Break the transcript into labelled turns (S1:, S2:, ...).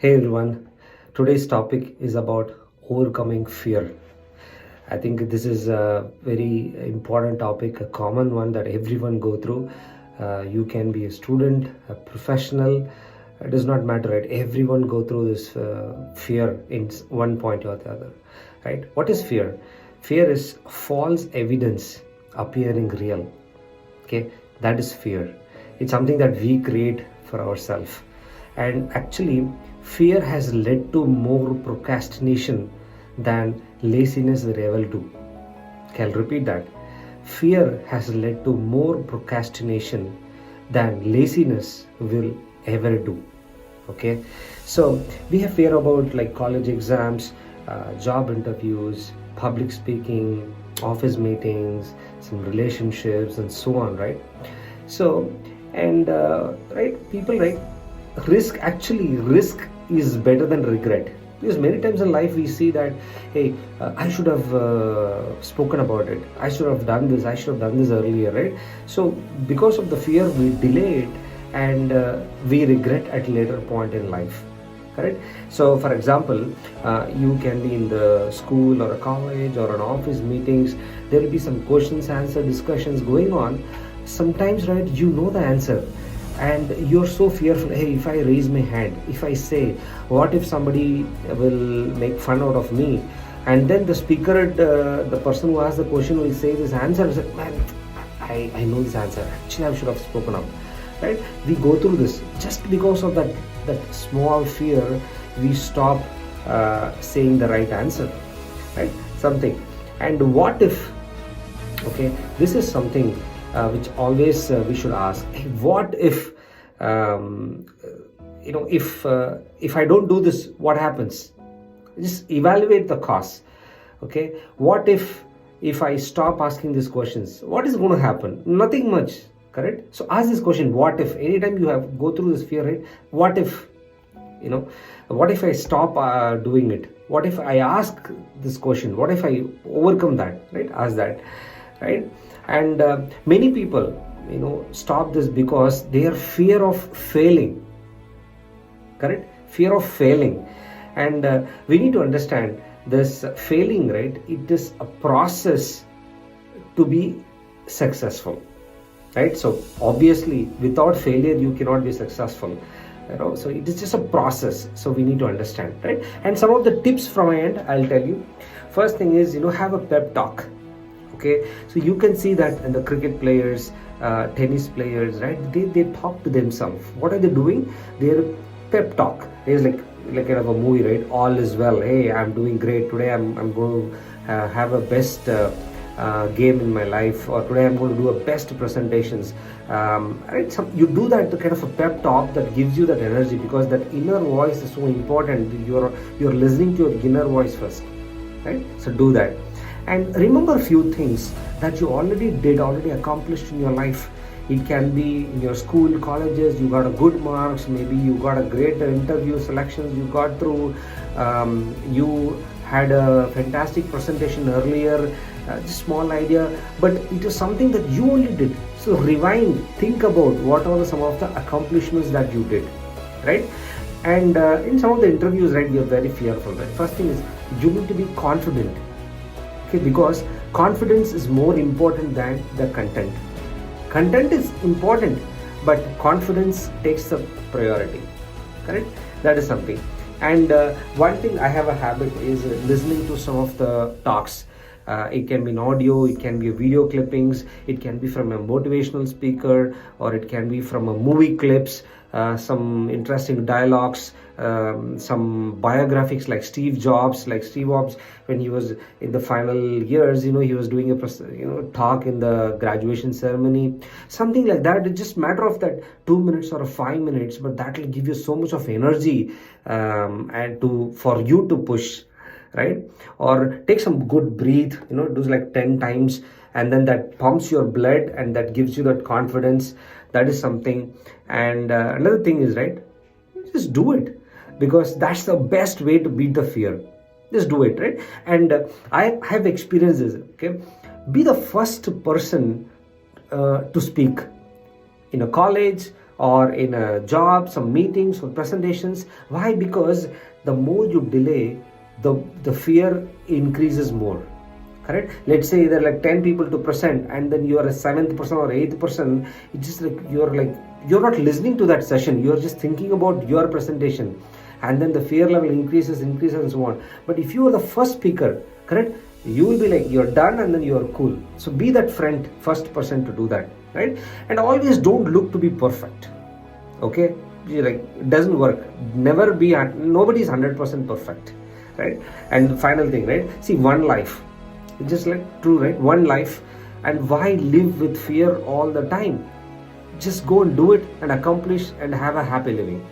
S1: Hey everyone, today's topic is about overcoming fear. I think this is a very important topic, a common one that everyone go through. You can be a student, a professional, it does not matter, right? Everyone go through this fear in one point or the other, right? What is fear? Fear is false evidence appearing real. Okay, that is fear. It's something that we create for ourselves, and actually fear has led to more procrastination than laziness will ever do. Okay, I'll repeat that. Fear has led to more procrastination than laziness will ever do. Okay, so we have fear about like college exams, job interviews, public speaking, office meetings, some relationships, and so on, right? So, and right, people, right, risk is better than regret, because many times in life we see that, hey, I should have spoken about it, I should have done this, I should have done this earlier, right? So because of the fear we delay it, and we regret at later point in life, correct? So for example, you can be in the school or a college or an office meetings. There will be some questions answer discussions going on. Sometimes, right, you know the answer, and you're so fearful. Hey, if I raise my hand, if I say, what if somebody will make fun out of me? And then the speaker, the person who asked the question, will say this answer. Is like, man, I know this answer, actually I should have spoken up, right? We go through this just because of that small fear. We stop saying the right answer, right? Something. And what if, okay, this is something which always we should ask. Hey, what if if I don't do this, what happens? Just evaluate the cost. Okay, what if I stop asking these questions, what is going to happen? Nothing much, correct? So ask this question, what if? Anytime you have go through this fear, right? What if, what if I stop doing it? What if I ask this question? What if I overcome that, right? Ask that, right? And many people stop this because they are fear of failing, correct? Fear of failing. And we need to understand this failing, right? It is a process to be successful, right? So obviously without failure you cannot be successful, so it is just a process. So we need to understand, right? And some of the tips from my end, I'll tell you. First thing is, have a pep talk. Okay, so you can see that in the cricket players, tennis players, right? They talk to themselves. What are they doing? They're pep talk. It's like kind of a movie, right? All is well. Hey, I'm doing great today. I'm going to have a best game in my life, or today I'm going to do a best presentations. Right? So you do that kind of a pep talk that gives you that energy, because that inner voice is so important. You're listening to your inner voice first, right? So do that. And remember a few things that you already accomplished in your life. It can be in your school, colleges, you got a good marks, maybe you got a great interview selections you got through, you had a fantastic presentation earlier, just small idea, but it is something that you only did. So rewind, think about what are some of the accomplishments that you did, right? And in some of the interviews, right, we are very fearful, right? First thing is, you need to be confident. Okay, because confidence is more important than the content. Content is important, but confidence takes the priority, correct? That is something. And one thing I have a habit is listening to some of the talks. It can be an audio, it can be a video clippings, it can be from a motivational speaker, or it can be from a movie clips, some interesting dialogues, some biographics like Steve Jobs. When he was in the final years, he was doing a talk in the graduation ceremony, something like that. It's just matter of that 2 minutes or 5 minutes, but that will give you so much of energy, and for you to push, right? Or take some good breathe, do like 10 times, and then that pumps your blood and that gives you that confidence. That is something. And another thing is, right, just do it, because that's the best way to beat the fear. Just do it, right? And I have experiences. Okay, be the first person to speak in a college or in a job, some meetings or presentations. Why? Because the more you delay, the fear increases more. Correct? Let's say there are like 10 people to present, and then you are a 7th person or 8th person. It's just like you're not listening to that session, you're just thinking about your presentation, and then the fear level increases and so on. But if you are the first speaker, correct, you will be like, you're done, and then you are cool. So be that first person to do that, right? And always don't look to be perfect. Okay, like, it doesn't work. Never be, nobody's 100% perfect, right? And final thing, right? See, one life, it's just like true, right? One life, and why live with fear all the time? Just go and do it and accomplish and have a happy living.